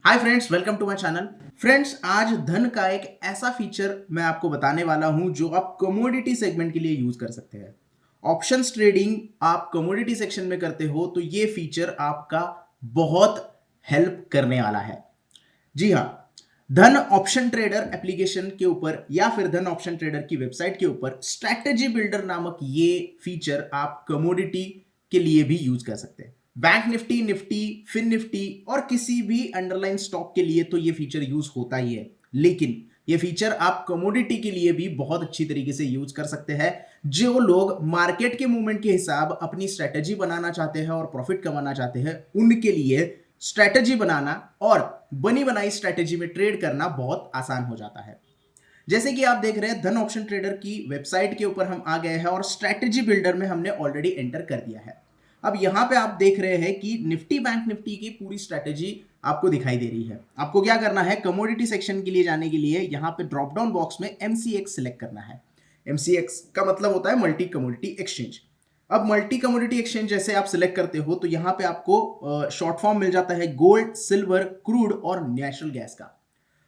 Hi friends, welcome to my channel. Friends, आज धन का एक ऐसा फीचर मैं आपको बताने वाला हूं जो आप कमोडिटी सेगमेंट के लिए यूज कर सकते हैं। ऑप्शंस ट्रेडिंग आप कमोडिटी सेक्शन में करते हो तो ये फीचर आपका बहुत हेल्प करने वाला है। जी हाँ, धन ऑप्शन ट्रेडर एप्लीकेशन के ऊपर या फिर धन ऑप्शन ट्रेडर की वेबसाइट के ऊपर स्ट्रैटेजी बिल्डर नामक ये फीचर आप कमोडिटी के लिए भी यूज कर सकते हैं। Bank nifty, nifty, fin nifty और किसी भी अंडरलाइन स्टॉक के लिए तो ये फीचर यूज होता ही है, लेकिन ये फीचर आप कमोडिटी के लिए भी बहुत अच्छी तरीके से यूज कर सकते हैं। जो लोग मार्केट के मूवमेंट के हिसाब अपनी स्ट्रेटेजी बनाना चाहते हैं और प्रॉफिट कमाना चाहते हैं, उनके लिए स्ट्रेटेजी बनाना और बनी बनाई स्ट्रेटेजी में ट्रेड करना बहुत आसान हो जाता है। जैसे कि आप देख रहे हैं, धन ऑप्शन ट्रेडर की वेबसाइट के ऊपर हम आ गए हैं और स्ट्रेटेजी बिल्डर में हमने ऑलरेडी एंटर कर दिया है। अब यहां पे आप देख रहे हैं कि निफ्टी बैंक निफ्टी की पूरी स्ट्रेटेजी आपको दिखाई दे रही है। आपको क्या करना है, कमोडिटी सेक्शन के लिए जाने के लिए यहां पे ड्रॉप डाउन बॉक्स में एमसीएक्स सिलेक्ट करना है। एमसीएक्स का मतलब होता है मल्टी कमोडिटी एक्सचेंज। अब मल्टी कमोडिटी एक्सचेंज जैसे आप सिलेक्ट करते हो तो यहां पे आपको शॉर्ट फॉर्म मिल जाता है गोल्ड, सिल्वर, क्रूड और नेचुरल गैस का।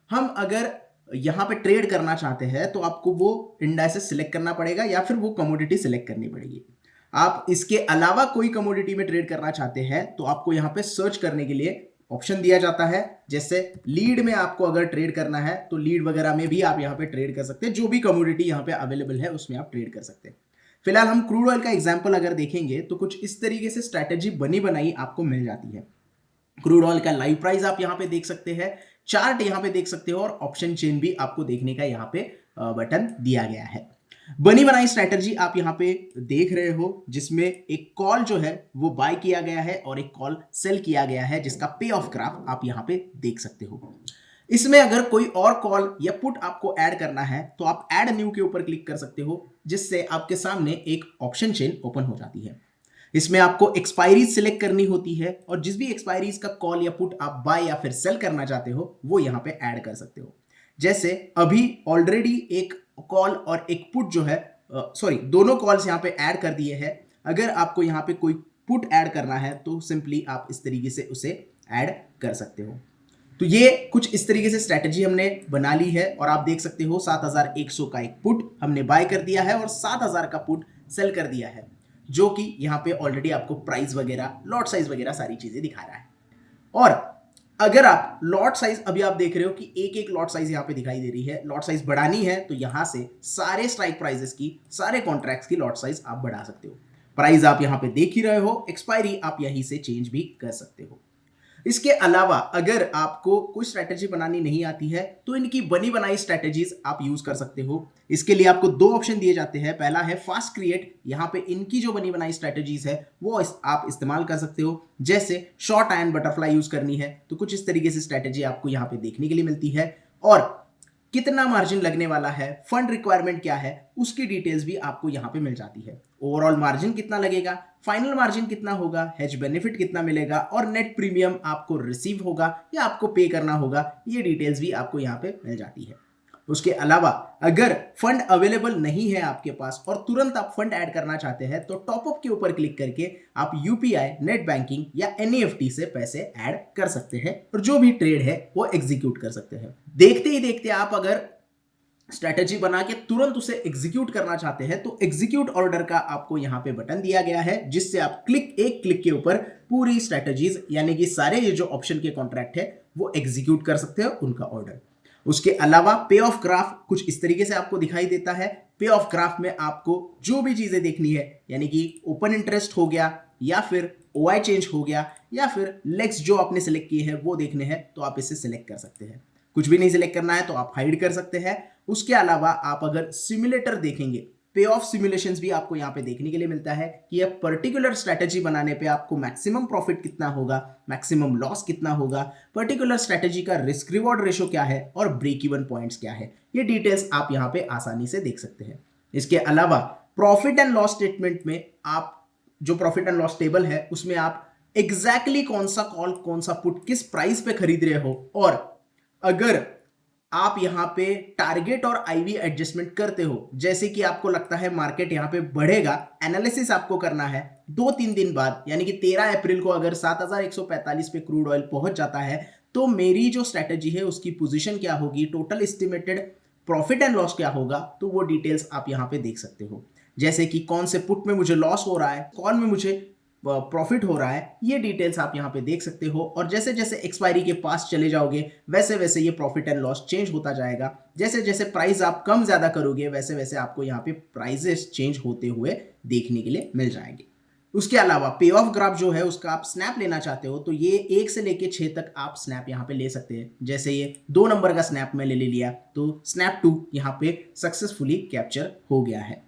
हम अगर यहां पे ट्रेड करना चाहते हैं तो आपको वो इंडाइसेस सिलेक्ट करना पड़ेगा या फिर वो कमोडिटी सिलेक्ट करनी पड़ेगी। आप इसके अलावा कोई कमोडिटी में ट्रेड करना चाहते हैं तो आपको यहां पे सर्च करने के लिए ऑप्शन दिया जाता है। जैसे लीड में आपको अगर ट्रेड करना है तो लीड वगैरह में भी आप यहां पे ट्रेड कर सकते हैं। जो भी कमोडिटी यहां पे अवेलेबल है उसमें आप ट्रेड कर सकते हैं। फिलहाल हम क्रूड ऑयल का एग्जांपल अगर देखेंगे तो कुछ इस तरीके से स्ट्रैटेजी बनी बनाई आपको मिल जाती है। क्रूड ऑयल का लाइव प्राइस आप यहां पे देख सकते हैं, चार्ट यहां पे देख सकते हो और ऑप्शन चेन भी आपको देखने का यहां पे बटन दिया गया है। बनी बनाई स्ट्रैटेजी आप यहां पे देख रहे हो जिसमें एक कॉल जो है वो बाय किया गया है और एक कॉल सेल किया गया है, जिसका पे ऑफ ग्राफ आप यहां पे देख सकते हो। इसमें अगर कोई और कॉल या पुट आपको ऐड करना है तो आप ऐड न्यू के ऊपर क्लिक कर सकते हो, जिससे आपके सामने एक ऑप्शन चेन ओपन हो जाती है। इसमें आपको एक्सपायरीज सिलेक्ट करनी होती है और जिस भी एक्सपायरीज का कॉल या पुट आप बाय या फिर सेल करना चाहते हो वो यहां पे ऐड कर सकते हो। जैसे अभी ऑलरेडी एक कॉल और एक पुट जो है, सॉरी, दोनों कॉल्स यहां पे ऐड कर दिए हैं। अगर आपको यहां पे कोई पुट ऐड करना है तो सिंपली आप इस तरीके से उसे ऐड कर सकते हो। तो ये कुछ इस तरीके से स्ट्रैटेजी हमने बना ली है और आप देख सकते हो 7100 का एक पुट हमने बाय कर दिया है और 7000 का पुट सेल कर दिया है, जो कि यहां पे ऑलरेडी आपको प्राइस वगैरह, लॉट साइज वगैरह सारी चीजें दिखा रहा है। और अगर आप लॉट साइज, अभी आप देख रहे हो कि एक एक लॉट साइज यहां पे दिखाई दे रही है, लॉट साइज बढ़ानी है तो यहां से सारे स्ट्राइक प्राइसेस की, सारे कॉन्ट्रैक्ट्स की लॉट साइज आप बढ़ा सकते हो। प्राइस आप यहां पे देख ही रहे हो, एक्सपायरी आप यहीं से चेंज भी कर सकते हो। इसके अलावा अगर आपको कोई स्ट्रैटेजी बनानी नहीं आती है तो इनकी बनी बनाई स्ट्रैटेजीज आप यूज कर सकते हो। इसके लिए आपको दो ऑप्शन दिए जाते हैं। पहला है फास्ट क्रिएट, यहां पे इनकी जो बनी बनाई स्ट्रैटेजीज है वो आप इस्तेमाल कर सकते हो। जैसे शॉर्ट आयन बटरफ्लाई यूज करनी है तो कुछ इस तरीके से स्ट्रैटेजी आपको यहां पे देखने के लिए मिलती है, और कितना मार्जिन लगने वाला है, फंड रिक्वायरमेंट क्या है, उसकी डिटेल्स भी आपको यहां पे मिल जाती है। ओवरऑल मार्जिन कितना लगेगा, फाइनल मार्जिन कितना होगा, हेज बेनिफिट कितना मिलेगा और नेट प्रीमियम आपको रिसीव होगा या आपको पे करना होगा, ये डिटेल्स भी आपको यहां पे मिल जाती है। उसके अलावा अगर फंड अवेलेबल नहीं है आपके पास और तुरंत आप फंड ऐड करना चाहते हैं तो टॉपअप के ऊपर क्लिक करके आप यूपीआई, नेट बैंकिंग या एनईएफटी से पैसे ऐड कर सकते हैं और जो भी ट्रेड है वो एग्जीक्यूट कर सकते हैं। देखते ही देखते आप अगर स्ट्रैटेजी बना के तुरंत उसे एग्जीक्यूट करना चाहते हैं तो एग्जीक्यूट ऑर्डर का आपको यहां पे बटन दिया गया है, जिससे आप एक क्लिक के ऊपर पूरी स्ट्रैटेजीज यानी कि सारे ये जो ऑप्शन के कॉन्ट्रैक्ट है वो एग्जीक्यूट कर सकते हो उनका ऑर्डर। उसके अलावा पे ऑफ ग्राफ कुछ इस तरीके से आपको दिखाई देता है। पे ऑफ ग्राफ में आपको जो भी चीजें देखनी है, यानी कि ओपन इंटरेस्ट हो गया या फिर ओआई चेंज हो गया या फिर लेग्स जो आपने सिलेक्ट किए हैं वो देखने हैं, तो आप इसे सिलेक्ट कर सकते हैं। कुछ भी नहीं सिलेक्ट करना है तो आप हाइड कर सकते हैं। उसके अलावा आप अगर सिमुलेटर देखेंगे, पे ऑफ सिमुलेशंस भी आपको यहां पे देखने के लिए मिलता है कि यह पर्टिकुलर स्ट्रैटेजी बनाने पे आपको मैक्सिमम प्रॉफिट कितना होगा, मैक्सिमम लॉस कितना होगा, पर्टिकुलर स्ट्रैटेजी का रिस्क रिवॉर्ड रेशो क्या है और ब्रेक इवन पॉइंट्स क्या है, ये डिटेल्स आप यहां पे आसानी से देख सकते हैं। इसके अलावा प्रॉफिट एंड लॉस स्टेटमेंट में आप जो प्रॉफिट एंड लॉस टेबल है उसमें आप एग्जैक्टली कौन सा कॉल, कौन सा पुट, किस प्राइस पे खरीद रहे हो, और अगर आप यहां पे टारगेट और आईवी एडजस्टमेंट करते हो, जैसे कि आपको लगता है मार्केट यहां पे बढ़ेगा, एनालिसिस आपको करना है 2-3 दिन बाद, यानी कि 13 अप्रैल को अगर 7145 पे क्रूड ऑयल पहुंच जाता है तो मेरी जो स्ट्रैटेजी है उसकी पोजीशन क्या होगी, total estimated profit and loss क्या होगा, तो वो डिटेल्स आप यहाँ पे देख सकते हो। जैसे कि कौन से पुट में मुझे लॉस हो रहा है, कौन में मुझे प्रॉफिट हो रहा है, ये डिटेल्स आप यहाँ पे देख सकते हो। और जैसे जैसे एक्सपायरी के पास चले जाओगे वैसे वैसे ये प्रॉफिट एंड लॉस चेंज होता जाएगा। जैसे जैसे प्राइस आप कम ज्यादा करोगे वैसे वैसे आपको यहाँ पे प्राइजेस चेंज होते हुए देखने के लिए मिल जाएंगे। उसके अलावा पे ऑफ ग्राफ जो है उसका आप स्नैप लेना चाहते हो तो ये 1 से लेके 6 तक आप स्नैप यहाँ पे ले सकते हैं। जैसे ये 2 नंबर का स्नैप में ले लिया तो स्नैप 2 यहाँ पे सक्सेसफुली कैप्चर हो गया है।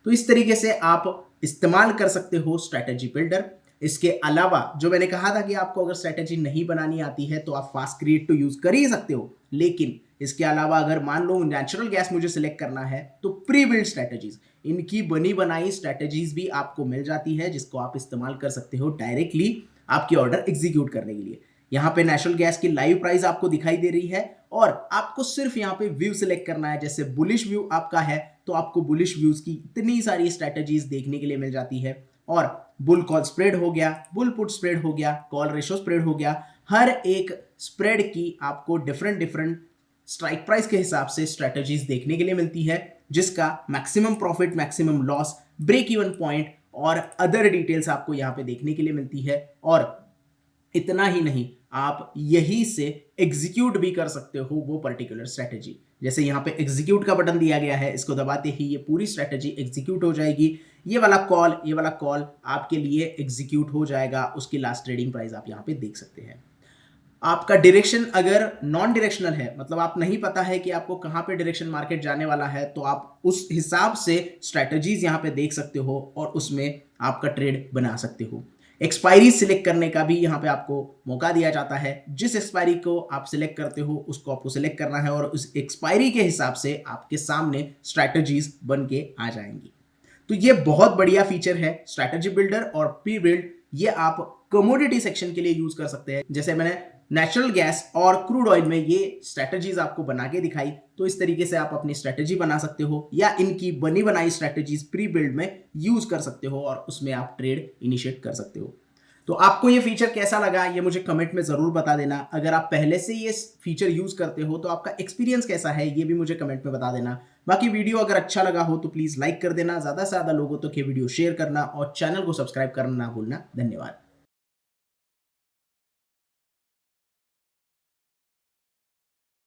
तो इस तरीके से आप इस्तेमाल कर सकते हो स्ट्रैटेजी बिल्डर। इसके अलावा जो मैंने कहा था कि आपको अगर स्ट्रैटेजी नहीं बनानी आती है तो आप फास्ट क्रिएट तो यूज कर ही सकते हो, लेकिन इसके अलावा अगर मान लो नेचुरल गैस मुझे सिलेक्ट करना है तो प्री बिल्ड स्ट्रैटेजीज, इनकी बनी बनाई स्ट्रैटेजीज भी आपको मिल जाती है जिसको आप इस्तेमाल कर सकते हो डायरेक्टली आपकी ऑर्डर एग्जीक्यूट करने के लिए। यहाँ पे नेचुरल गैस की लाइव प्राइस आपको दिखाई दे रही है और आपको सिर्फ यहाँ पे व्यू सिलेक्ट करना है। जैसे बुलिश व्यू आपका है तो आपको बुलिश व्यूज की इतनी सारी स्ट्रैटेजीज देखने के लिए मिल जाती है। और बुल कॉल स्प्रेड हो गया, बुल पुट स्प्रेड हो गया, कॉल रेशो स्प्रेड हो गया, हर एक स्प्रेड की आपको डिफरेंट डिफरेंट स्ट्राइक प्राइस के हिसाब से स्ट्रैटेजीज देखने के लिए मिलती है, जिसका maximum profit, maximum loss, break even point और अदर डिटेल्स आपको यहाँ पे देखने के लिए मिलती है। और इतना ही नहीं, आप यही से एग्जीक्यूट भी कर सकते हो वो पर्टिकुलर स्ट्रैटेजी। जैसे यहाँ पे एग्जीक्यूट का बटन दिया गया है, इसको दबाते ही ये पूरी स्ट्रैटेजी एग्जीक्यूट हो जाएगी। ये वाला कॉल आपके लिए एग्जीक्यूट हो जाएगा। उसकी लास्ट ट्रेडिंग प्राइस आप यहाँ पे देख सकते हैं। आपका डायरेक्शन अगर नॉन डायरेक्शनल है, मतलब आप नहीं पता है कि आपको कहाँ पे डायरेक्शन मार्केट जाने वाला है, तो आप उस हिसाब से स्ट्रैटेजीज यहाँ पे देख सकते हो और उसमें आपका ट्रेड बना सकते हो। एक्सपायरी सिलेक्ट करने का भी यहाँ पे आपको मौका दिया जाता है। जिस एक्सपायरी को आप सिलेक्ट करते हो उसको आपको सिलेक्ट करना है और उस एक्सपायरी के हिसाब से आपके सामने स्ट्रैटेजीज बन के आ जाएंगी। तो ये बहुत बढ़िया फीचर है स्ट्रैटेजी बिल्डर और प्री बिल्ड। ये आप कमोडिटी सेक्शन के लिए यूज कर सकते हैं। जैसे मैंने नेचुरल गैस और क्रूड ऑयल में ये स्ट्रैटेजीज आपको बना के दिखाई, तो इस तरीके से आप अपनी स्ट्रैटेजी बना सकते हो या इनकी बनी बनाई स्ट्रैटेजीज प्री बिल्ड में यूज कर सकते हो और उसमें आप ट्रेड इनिशिएट कर सकते हो। तो आपको ये फीचर कैसा लगा ये मुझे कमेंट में जरूर बता देना। अगर आप पहले से ये फीचर यूज करते हो तो आपका एक्सपीरियंस कैसा है ये भी मुझे कमेंट में बता देना। बाकी वीडियो अगर अच्छा लगा हो तो प्लीज लाइक कर देना, ज्यादा से ज्यादा लोगों तक ये वीडियो शेयर करना और चैनल को सब्सक्राइब करना ना भूलना। धन्यवाद।